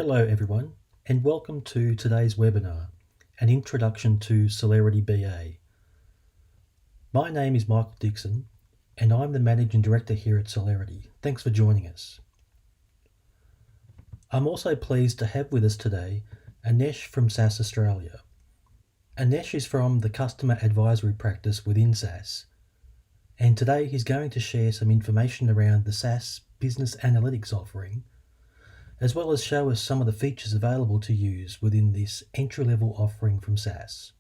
Hello everyone, and welcome to today's webinar, an introduction to Selerity BA. My name is Michael Dixon, and I'm the Managing Director here at Selerity. Thanks for joining us. I'm also pleased to have with us today Anesh from SAS Australia. Anesh is from the Customer Advisory Practice within SAS, and today he's going to share some information around the SAS Business Analytics offering, as well as show us some of the features available to use within this entry-level offering from SAS.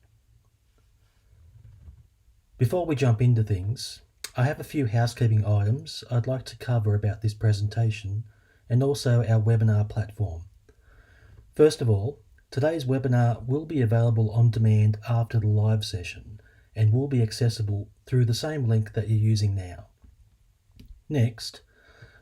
Before we jump into things, I have a few housekeeping items I'd like to cover about this presentation and also our webinar platform. First of all, today's webinar will be available on demand after the live session and will be accessible through the same link that you're using now. Next,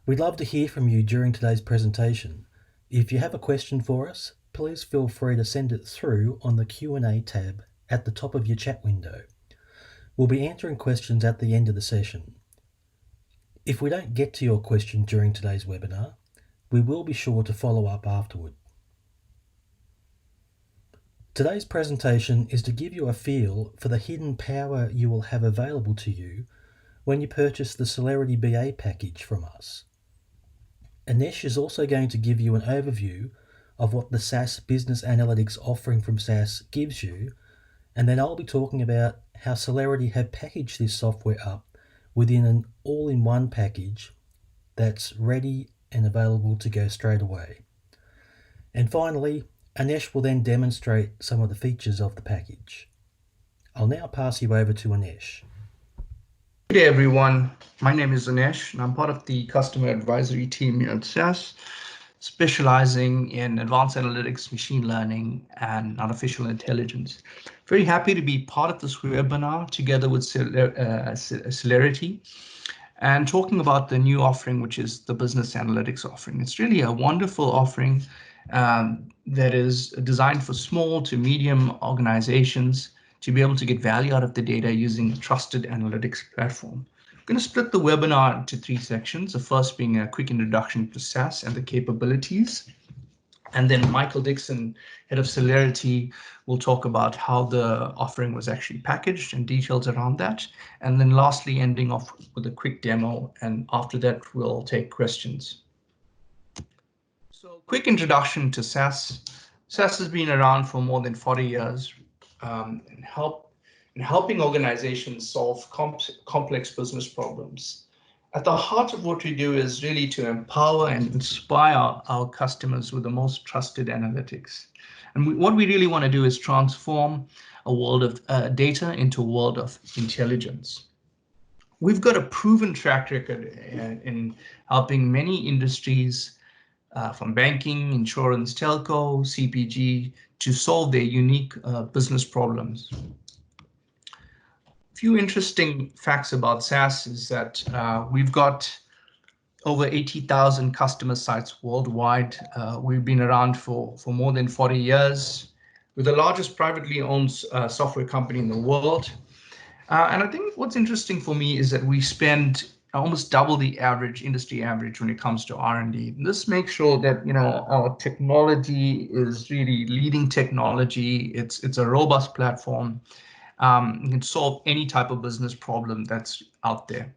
we'd love to hear from you during today's presentation. If you have a question for us, please feel free to send it through on the Q&A tab at the top of your chat window. We'll be answering questions at the end of the session. If we don't get to your question during today's webinar, we will be sure to follow up afterward. Today's presentation is to give you a feel for the hidden power you will have available to you when you purchase the Selerity BA package from us. Anesh is also going to give you an overview of what the SAS Business Analytics offering from SAS gives you, and then I'll be talking about how Selerity have packaged this software up within an all-in-one package that's ready and available to go straight away. And finally, Anesh will then demonstrate some of the features of the package. I'll now pass you over to Anesh. Good day, everyone. My name is Anesh, and I'm part of the customer advisory team here at SAS, specializing in advanced analytics, machine learning, and artificial intelligence. Very happy to be part of this webinar together with Selerity and talking about the new offering, which is the business analytics offering. It's really a wonderful offering that is designed for small to medium organizations to be able to get value out of the data using a trusted analytics platform. I'm going to split the webinar into three sections, the first being a quick introduction to SAS and the capabilities. And then Michael Dixon, head of Selerity, will talk about how the offering was actually packaged and details around that. And then lastly, ending off with a quick demo. And after that, we'll take questions. So quick introduction to SAS. SAS has been around for more than 40 years. Helping organizations solve complex business problems. At the heart of what we do is really to empower and inspire our customers with the most trusted analytics. And what we really want to do is transform a world of data into a world of intelligence. We've got a proven track record in helping many industries from banking, insurance, telco, CPG, to solve their unique business problems. A few interesting facts about SAS is that we've got over 80,000 customer sites worldwide. We've been around for more than 40 years. We're the largest privately owned software company in the world. And I think what's interesting for me is that we spend almost double the industry average when it comes to R&D. This makes sure that our technology is really leading technology. It's a robust platform. You can solve any type of business problem that's out there.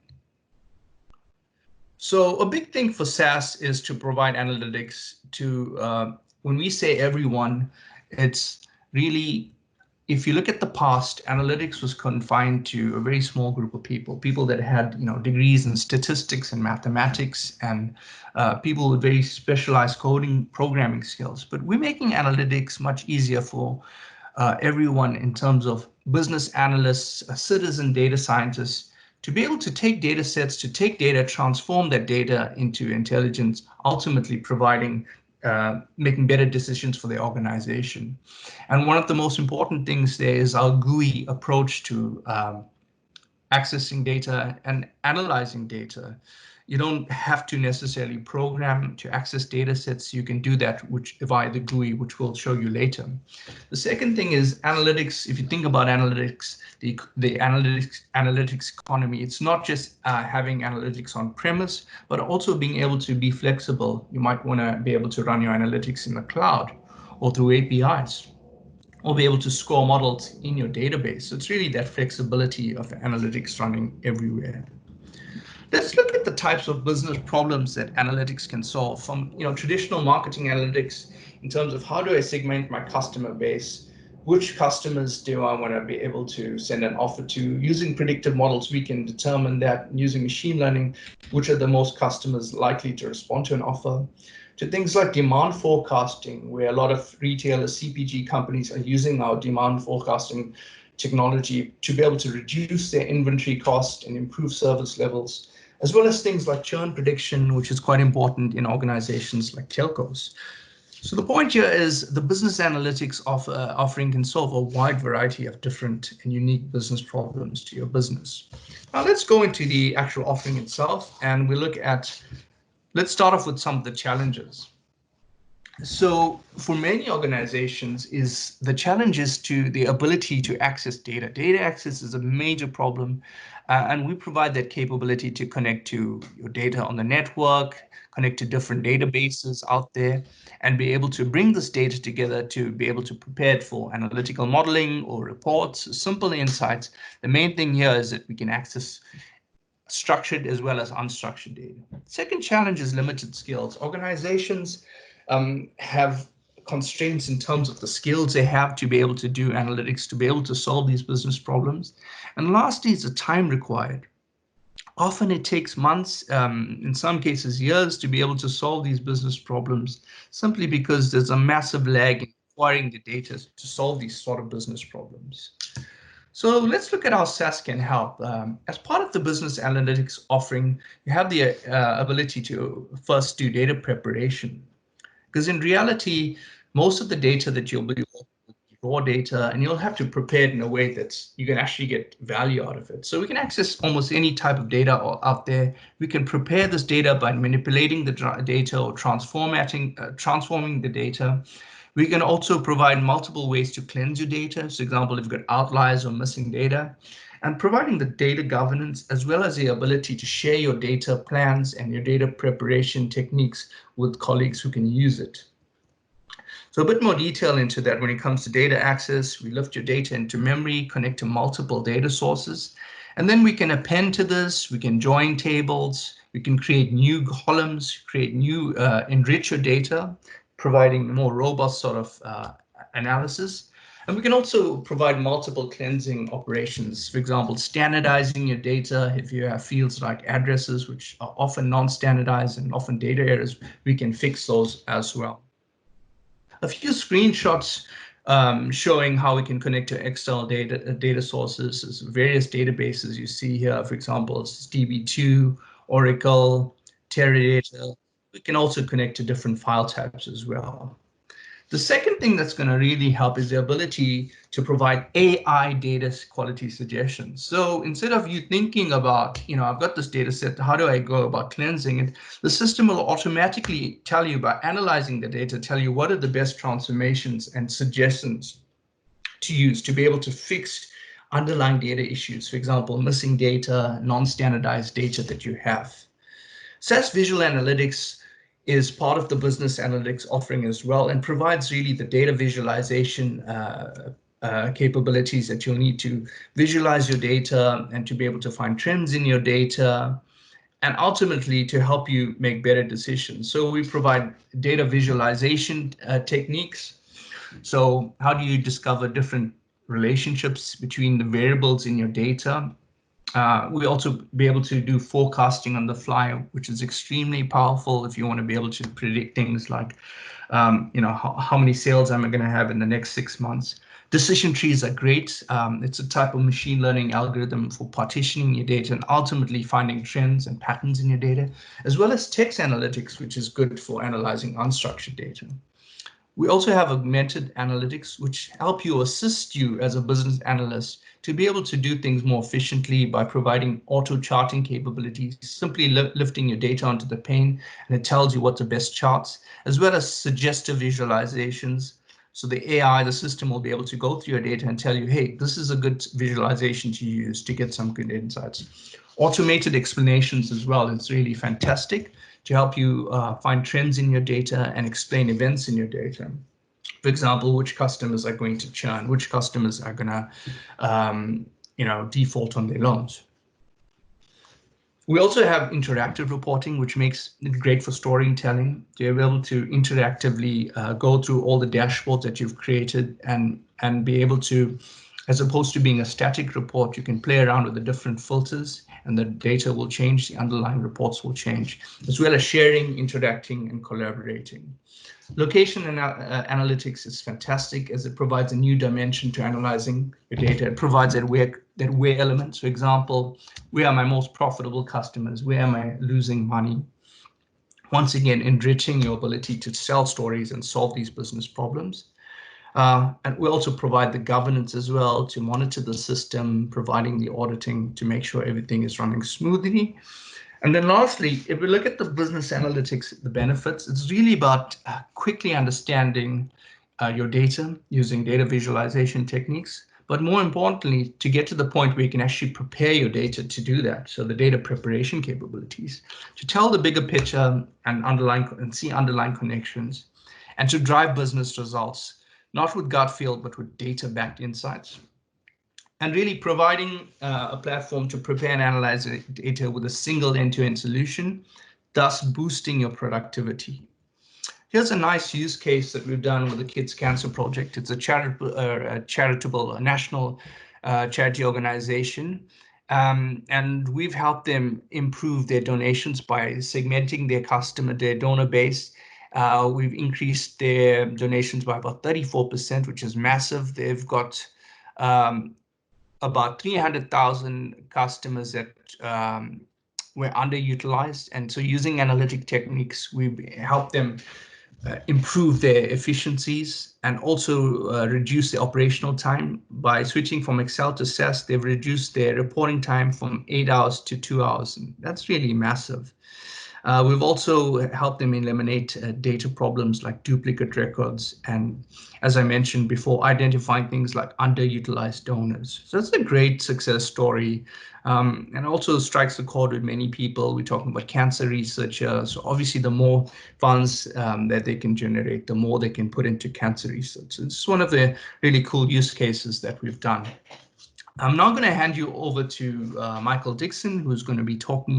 So a big thing for SAS is to provide analytics to, when we say everyone, it's really, if you look at the past, analytics was confined to a very small group of people that had degrees in statistics and mathematics, and people with very specialized coding, programming skills. But we're making analytics much easier for everyone in terms of business analysts, citizen data scientists, to be able to take data sets, to take data, transform that data into intelligence, ultimately providing making better decisions for the organization. And one of the most important things there is our GUI approach to accessing data and analyzing data. You don't have to necessarily program to access data sets. You can do that via the GUI, which we'll show you later. The second thing is analytics. If you think about analytics, the analytics economy, it's not just having analytics on premise, but also being able to be flexible. You might want to be able to run your analytics in the cloud or through APIs, or be able to score models in your database. So it's really that flexibility of analytics running everywhere. Let's look at the types of business problems that analytics can solve, from traditional marketing analytics in terms of how do I segment my customer base, which customers do I want to be able to send an offer to. Using predictive models, we can determine that using machine learning, which are the most customers likely to respond to an offer, to things like demand forecasting, where a lot of retailers, CPG companies are using our demand forecasting technology to be able to reduce their inventory cost and improve service levels, as well as things like churn prediction, which is quite important in organizations like telcos. So the point here is the business analytics offering can solve a wide variety of different and unique business problems to your business. Now let's go into the actual offering itself, and let's start off with some of the challenges. So for many organizations, the challenge is to the ability to access data. Data access is a major problem, and we provide that capability to connect to your data on the network, connect to different databases out there, and be able to bring this data together to be able to prepare it for analytical modeling or reports, simple insights. The main thing here is that we can access structured as well as unstructured data. Second challenge is limited skills. Organizations have constraints in terms of the skills they have to be able to do analytics, to be able to solve these business problems. And lastly is the time required. Often it takes months, in some cases years, to be able to solve these business problems, simply because there's a massive lag in acquiring the data to solve these sort of business problems. So let's look at how SAS can help. As part of the business analytics offering, you have the ability to first do data preparation. Because in reality, most of the data that you'll be raw data, and you'll have to prepare it in a way that you can actually get value out of it. So we can access almost any type of data out there. We can prepare this data by manipulating the data or transforming the data. We can also provide multiple ways to cleanse your data. So, for example, if you've got outliers or missing data, and providing the data governance as well as the ability to share your data plans and your data preparation techniques with colleagues who can use it. So a bit more detail into that when it comes to data access. We lift your data into memory, connect to multiple data sources, and then we can append to this. We can join tables. We can create new columns, enrich your data, providing more robust sort of analysis. And we can also provide multiple cleansing operations. For example, standardizing your data. If you have fields like addresses, which are often non-standardized and often data errors, we can fix those as well. A few screenshots showing how we can connect to external data sources. There's various databases you see here. For example, it's DB2, Oracle, Teradata. We can also connect to different file types as well. The second thing that's going to really help is the ability to provide AI data quality suggestions. So instead of you thinking about, I've got this data set, how do I go about cleansing it? The system will automatically tell you, by analyzing the data, tell you what are the best transformations and suggestions to use to be able to fix underlying data issues. For example, missing data, non-standardized data that you have. SAS Visual Analytics is part of the business analytics offering as well, and provides really the data visualization capabilities that you'll need to visualize your data and to be able to find trends in your data, and ultimately to help you make better decisions. So we provide data visualization techniques. So how do you discover different relationships between the variables in your data? We also be able to do forecasting on the fly, which is extremely powerful if you want to be able to predict things like, how many sales am I going to have in the next 6 months. Decision trees are great. It's a type of machine learning algorithm for partitioning your data and ultimately finding trends and patterns in your data, as well as text analytics, which is good for analyzing unstructured data. We also have augmented analytics, which help you assist you as a business analyst to be able to do things more efficiently by providing auto charting capabilities, simply lifting your data onto the pane, and it tells you what the best charts, as well as suggestive visualizations. So the AI, the system, will be able to go through your data and tell you, hey, this is a good visualization to use to get some good insights. Automated explanations as well. It's really fantastic to help you find trends in your data and explain events in your data. For example, which customers are going to churn, which customers are going to default on their loans. We also have interactive reporting, which makes it great for storytelling. You're able to interactively go through all the dashboards that you've created and be able to, as opposed to being a static report, you can play around with the different filters and the data will change, the underlying reports will change, as well as sharing, interacting, and collaborating. Location analytics is fantastic as it provides a new dimension to analyzing your data. It provides that where element. For example, where are my most profitable customers? Where am I losing money? Once again, enriching your ability to sell stories and solve these business problems. And we also provide the governance as well to monitor the system, providing the auditing to make sure everything is running smoothly. And then lastly, if we look at the business analytics, the benefits, it's really about quickly understanding your data using data visualization techniques, but more importantly, to get to the point where you can actually prepare your data to do that. So the data preparation capabilities, to tell the bigger picture and see underlying connections, and to drive business results, not with gut feel, but with data-backed insights. And really providing a platform to prepare and analyze data with a single end-to-end solution, thus boosting your productivity. Here's a nice use case that we've done with the Kids Cancer Project. It's a charitable national charity organization. And we've helped them improve their donations by segmenting their donor base. We've increased their donations by about 34%, which is massive. They've got about 300,000 customers that were underutilized. And so using analytic techniques, we help them improve their efficiencies and also reduce the operational time. By switching from Excel to SAS, they've reduced their reporting time from 8 hours to 2 hours. And that's really massive. We've also helped them eliminate data problems like duplicate records and, as I mentioned before, identifying things like underutilized donors. So it's a great success story, and also strikes a chord with many people. We're talking about cancer researchers. So obviously, the more funds that they can generate, the more they can put into cancer research. So it's one of the really cool use cases that we've done. I'm now going to hand you over to Michael Dixon, who's going to be taking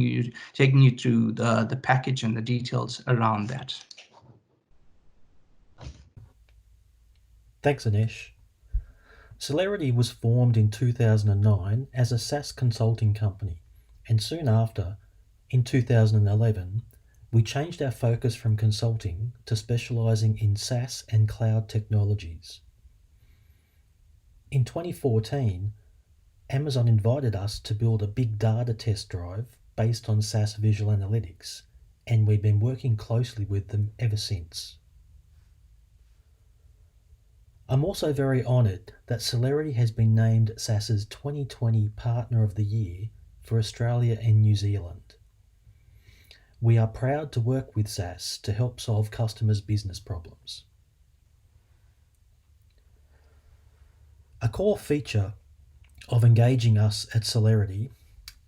you through the package and the details around that. Thanks, Anesh. Selerity was formed in 2009 as a SaaS consulting company, and soon after, in 2011, we changed our focus from consulting to specialising in SaaS and cloud technologies. In 2014, Amazon invited us to build a big data test drive based on SAS Visual Analytics, and we've been working closely with them ever since. I'm also very honoured that Selerity has been named SAS's 2020 Partner of the Year for Australia and New Zealand. We are proud to work with SAS to help solve customers' business problems. A core feature of engaging us at Selerity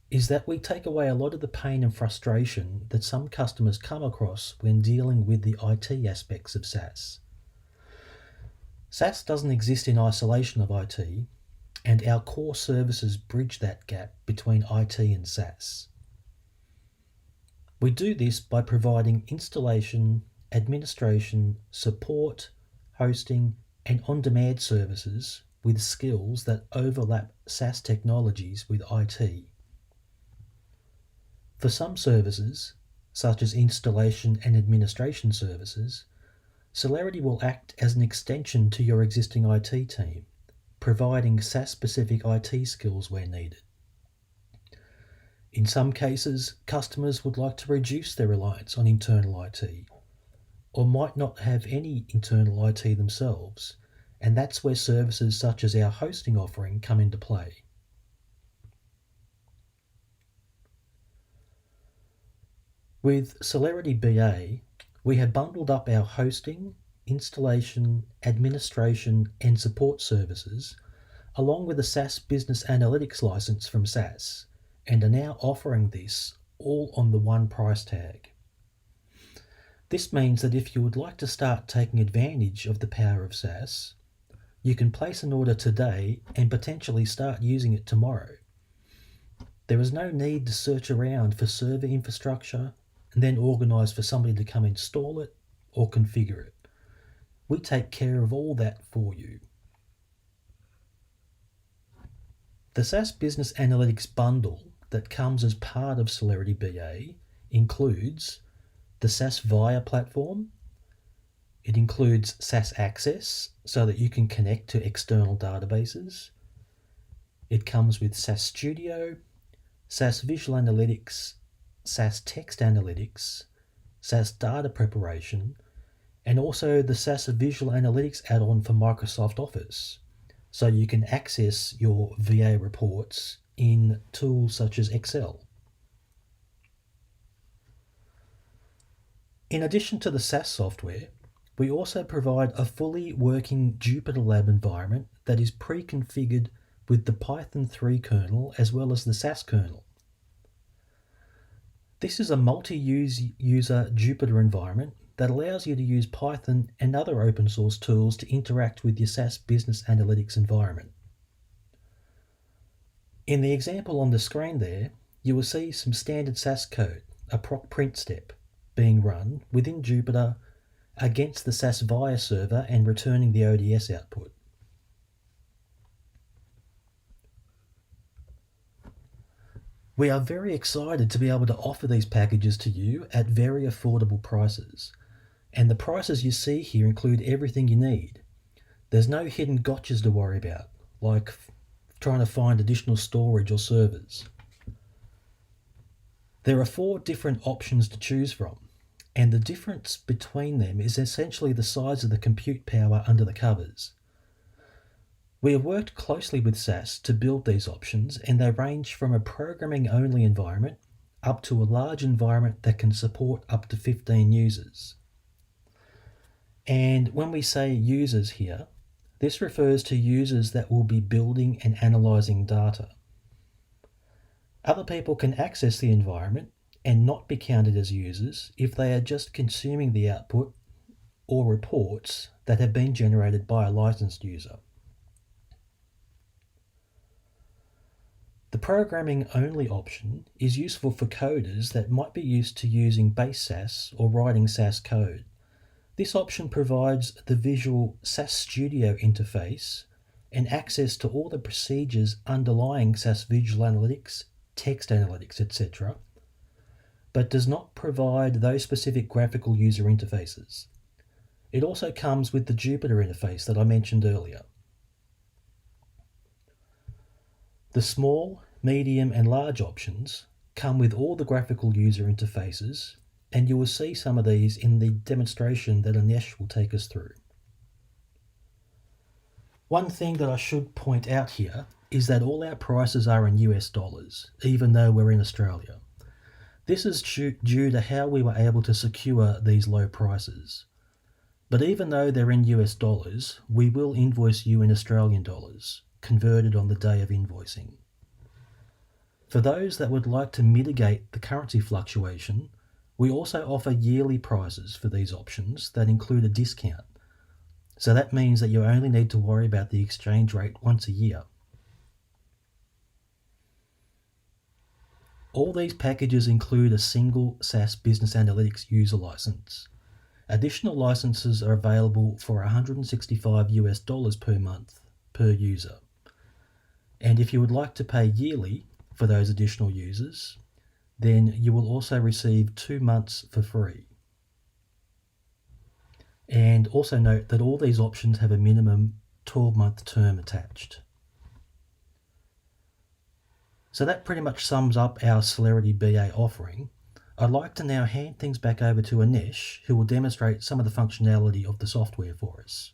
is that we take away a lot of the pain and frustration that some customers come across when dealing with the IT aspects of SAS. SAS doesn't exist in isolation of IT, and our core services bridge that gap between IT and SAS. We do this by providing installation, administration, support, hosting, and on-demand services with skills that overlap SAS technologies with IT. For some services, such as installation and administration services, Selerity will act as an extension to your existing IT team, providing SAS-specific IT skills where needed. In some cases, customers would like to reduce their reliance on internal IT, or might not have any internal IT themselves, and that's where services such as our hosting offering come into play. With Selerity BA, we have bundled up our hosting, installation, administration, and support services, along with a SAS Business Analytics license from SAS, and are now offering this all on the one price tag. This means that if you would like to start taking advantage of the power of SAS, you can place an order today and potentially start using it tomorrow. There is no need to search around for server infrastructure and then organise for somebody to come install it or configure it. We take care of all that for you. The SAS Business Analytics bundle that comes as part of Selerity BA includes the SAS Via platform. It includes SAS Access so that you can connect to external databases. It comes with SAS Studio, SAS Visual Analytics, SAS Text Analytics, SAS Data Preparation, and also the SAS Visual Analytics add-on for Microsoft Office, so you can access your VA reports in tools such as Excel. In addition to the SAS software, we also provide a fully working Jupyter Lab environment that is pre-configured with the Python 3 kernel as well as the SAS kernel. This is a multi-user Jupyter environment that allows you to use Python and other open source tools to interact with your SAS Business Analytics environment. In the example on the screen there, you will see some standard SAS code, a proc print step, being run within Jupyter against the SAS Via server and returning the ODS output. We are very excited to be able to offer these packages to you at very affordable prices. And the prices you see here include everything you need. There's no hidden gotchas to worry about, like trying to find additional storage or servers. There are 4 different options to choose from, and the difference between them is essentially the size of the compute power under the covers. We have worked closely with SAS to build these options, and they range from a programming-only environment up to a large environment that can support up to 15 users. And when we say users here, this refers to users that will be building and analysing data. Other people can access the environment and not be counted as users if they are just consuming the output or reports that have been generated by a licensed user. The programming-only option is useful for coders that might be used to using base SAS or writing SAS code. This option provides the visual SAS Studio interface and access to all the procedures underlying SAS Visual Analytics, Text Analytics, etc., but does not provide those specific graphical user interfaces. It also comes with the Jupyter interface that I mentioned earlier. The small, medium and large options come with all the graphical user interfaces, and you will see some of these in the demonstration that Anesh will take us through. One thing that I should point out here is that all our prices are in US dollars, even though we're in Australia. This is due to how we were able to secure these low prices. But even though they're in US dollars, we will invoice you in Australian dollars, converted on the day of invoicing. For those that would like to mitigate the currency fluctuation, we also offer yearly prices for these options that include a discount. So that means that you only need to worry about the exchange rate once a year. All these packages include a single SAS Business Analytics user license. Additional licenses are available for $165 per month per user. And if you would like to pay yearly for those additional users, then you will also receive 2 months for free. And also note that all these options have a minimum 12-month term attached. So that pretty much sums up our Selerity BA offering. I'd like to now hand things back over to Anesh, who will demonstrate some of the functionality of the software for us.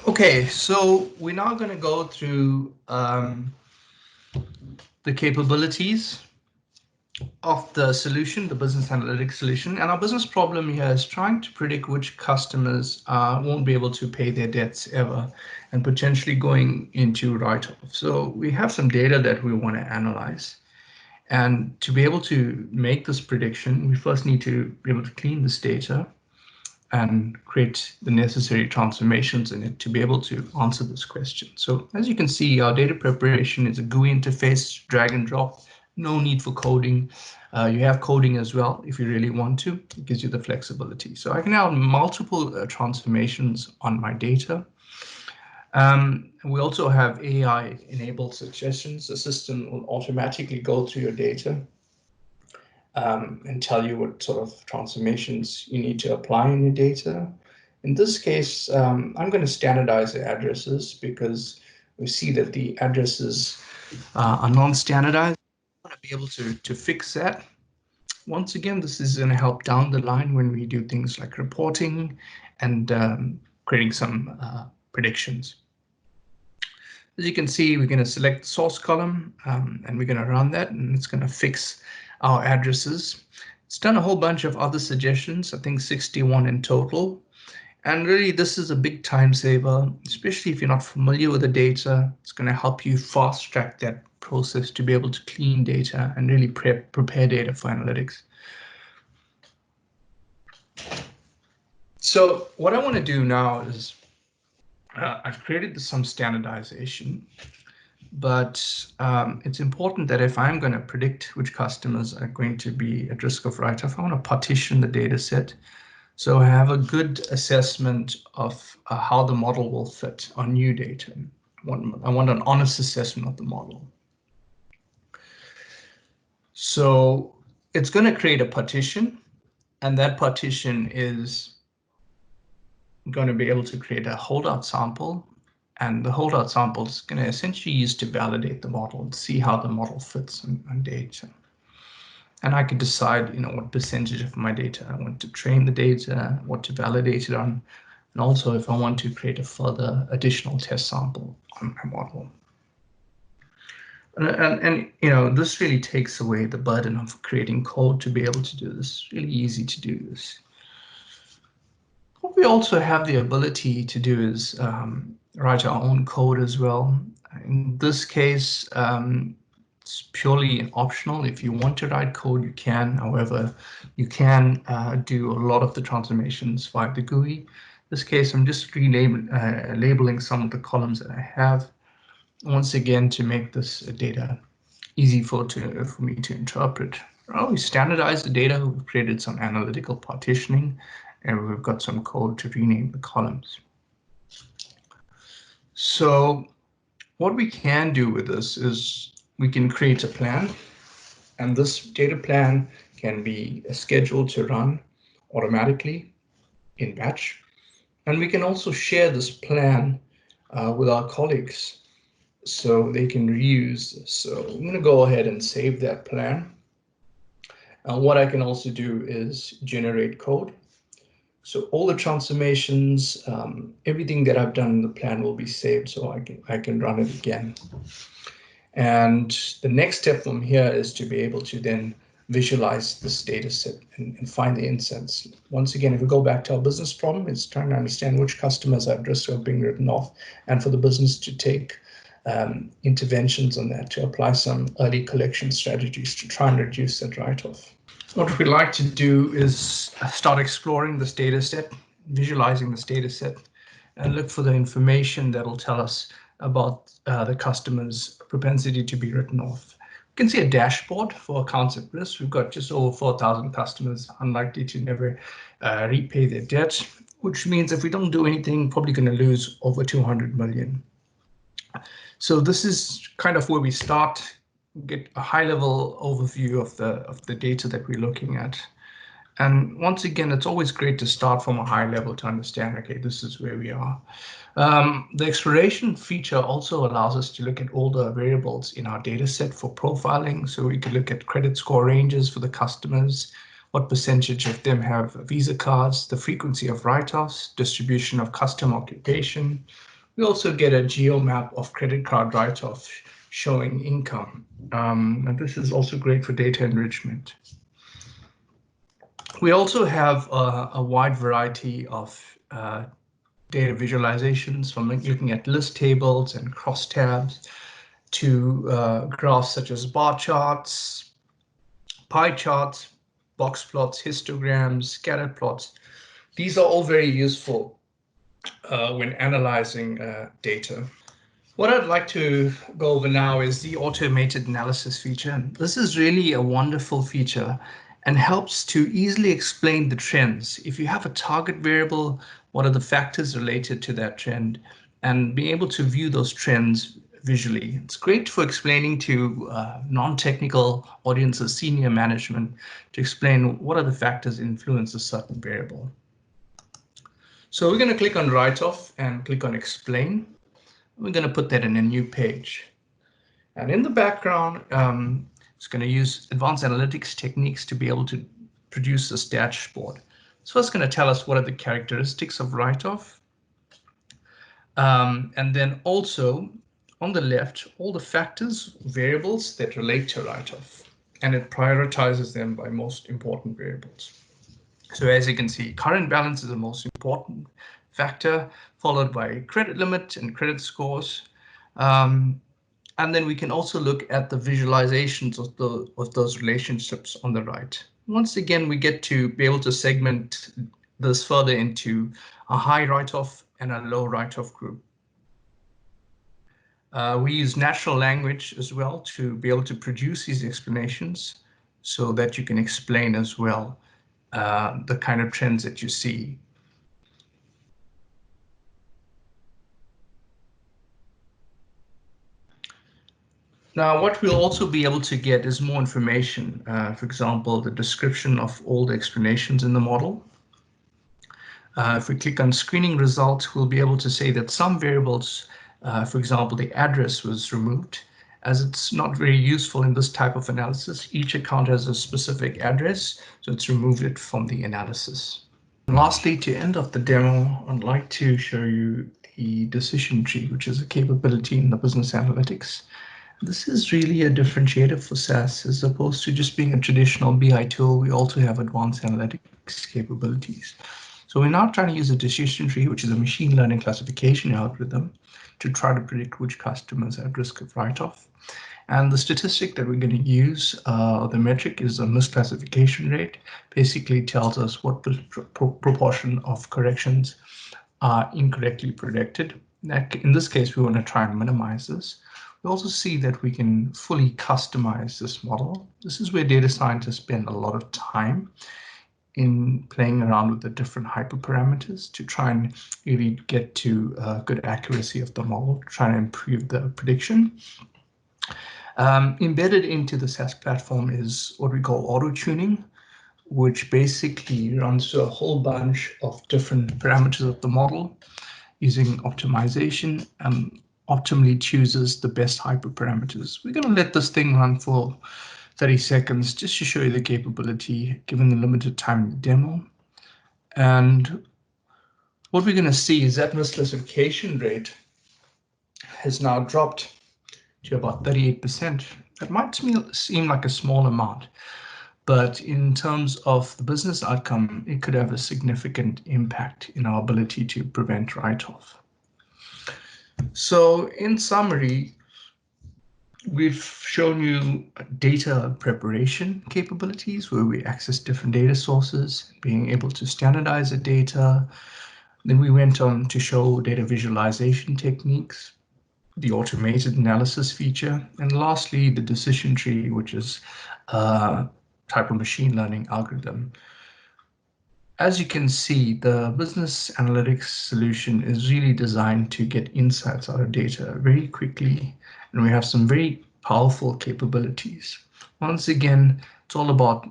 Okay, so we're now going to go through the capabilities of the solution, the business analytics solution. And our business problem here is trying to predict which customers won't be able to pay their debts ever and potentially going into write-off. So we have some data that we want to analyze. And to be able to make this prediction, we first need to be able to clean this data and create the necessary transformations in it to be able to answer this question. So as you can see, our data preparation is a GUI interface, drag and drop, no need for coding. You have coding as well if you really want to. It gives you the flexibility. So I can have multiple transformations on my data. We also have AI-enabled suggestions. The system will automatically go through your data and tell you what sort of transformations you need to apply in your data. In this case, I'm going to standardize the addresses because we see that the addresses are non-standardized. I want to be able to fix that. Once again, this is going to help down the line when we do things like reporting and creating some predictions. As you can see, we're going to select the source column and we're going to run that, and it's going to fix our addresses. It's done a whole bunch of other suggestions, I think 61 in total. And really, this is a big time saver, especially if you're not familiar with the data. It's going to help you fast track that process to be able to clean data and really prepare data for analytics. So what I want to do now is I've created some standardization. But it's important that if I'm going to predict which customers are going to be at risk of write-off, I want to partition the data set so I have a good assessment of how the model will fit on new data. I want an honest assessment of the model. So it's going to create a partition, and that partition is going to be able to create a holdout sample. And the holdout sample is going to essentially use to validate the model and see how the model fits on data. And I can decide, what percentage of my data I want to train the data, what to validate it on, and also if I want to create a further additional test sample on my model. And this really takes away the burden of creating code to be able to do this. It's really easy to do this. What we also have the ability to do is write our own code as well. In this case, it's purely optional. If you want to write code, you can. However, you can do a lot of the transformations via the GUI. In this case, I'm just labeling some of the columns that I have. Once again, to make this data easy for me to interpret. We standardize the data. We've created some analytical partitioning, and we've got some code to rename the columns. So what we can do with this is we can create a plan, and this data plan can be scheduled to run automatically in batch. And we can also share this plan with our colleagues so they can reuse this. So I'm going to go ahead and save that plan. And what I can also do is generate code. So all the transformations, everything that I've done in the plan will be saved, so I can run it again. And the next step from here is to be able to then visualize this data set and find the insights. Once again, if we go back to our business problem, it's trying to understand which customers are at risk of being written off, and for the business to take interventions on that, to apply some early collection strategies to try and reduce that write-off. What we like to do is start exploring this data set, visualizing this data set, and look for the information that will tell us about the customer's propensity to be written off. You can see a dashboard for accounts at risk. We've got just over 4,000 customers unlikely to never repay their debt, which means if we don't do anything, probably going to lose over 200 million. So this is kind of where we start, get a high-level overview of the data that we're looking at. And once again, it's always great to start from a high level to understand, okay, this is where we are. The exploration feature also allows us to look at all the variables in our data set for profiling. So we could look at credit score ranges for the customers, what percentage of them have Visa cards, the frequency of write-offs, distribution of customer occupation. We also get a geo map of credit card write-offs showing income. And this is also great for data enrichment. We also have a wide variety of data visualizations, from looking at list tables and crosstabs to graphs such as bar charts, pie charts, box plots, histograms, scatter plots. These are all very useful when analyzing data. What I'd like to go over now is the automated analysis feature. This is really a wonderful feature and helps to easily explain the trends. If you have a target variable, what are the factors related to that trend, and being able to view those trends visually. It's great for explaining to non-technical audiences, senior management, to explain what are the factors influence a certain variable. So we're going to click on write-off and click on explain. We're going to put that in a new page. And in the background, it's going to use advanced analytics techniques to be able to produce this dashboard. So it's going to tell us what are the characteristics of write-off. And then also on the left, all the factors, variables that relate to write-off. And it prioritizes them by most important variables. So as you can see, current balance is the most important factor, followed by credit limit and credit scores. And then we can also look at the visualizations of those relationships on the right. Once again, we get to be able to segment this further into a high write-off and a low write-off group. We use natural language as well to be able to produce these explanations so that you can explain as well the kind of trends that you see. Now, what we'll also be able to get is more information. For example, the description of all the explanations in the model. If we click on screening results, we'll be able to say that some variables, for example, the address was removed, as it's not very useful in this type of analysis. Each account has a specific address, so it's removed it from the analysis. And lastly, to end off the demo, I'd like to show you the decision tree, which is a capability in the business analytics. This is really a differentiator for SAS. As opposed to just being a traditional BI tool, we also have advanced analytics capabilities. So we're now trying to use a decision tree, which is a machine learning classification algorithm, to try to predict which customers are at risk of write-off. And the statistic that we're going to use, the metric, is a misclassification rate. Basically tells us what proportion of corrections are incorrectly predicted. In this case, we want to try and minimize this. We also see that we can fully customize this model. This is where data scientists spend a lot of time in playing around with the different hyperparameters to try and really get to good accuracy of the model, trying to improve the prediction. Embedded into the SAS platform is what we call auto tuning, which basically runs through a whole bunch of different parameters of the model using optimization and optimally chooses the best hyperparameters. We're going to let this thing run for 30 seconds just to show you the capability given the limited time in the demo. And what we're going to see is that misclassification rate has now dropped to about 38%. That might seem like a small amount, but in terms of the business outcome, it could have a significant impact in our ability to prevent write-off. So in summary, we've shown you data preparation capabilities where we access different data sources, being able to standardize the data. Then we went on to show data visualization techniques, the automated analysis feature, and lastly, the decision tree, which is a type of machine learning algorithm. As you can see, the business analytics solution is really designed to get insights out of data very quickly, and we have some very powerful capabilities. Once again, it's all about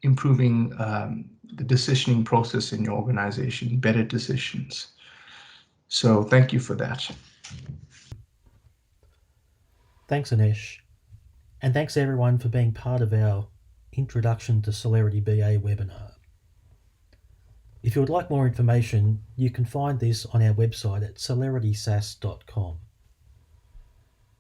improving the decisioning process in your organization, better decisions. So thank you for that. Thanks, Anesh. And thanks everyone for being part of our Introduction to Selerity BA webinar. If you would like more information, you can find this on our website at celeritysas.com.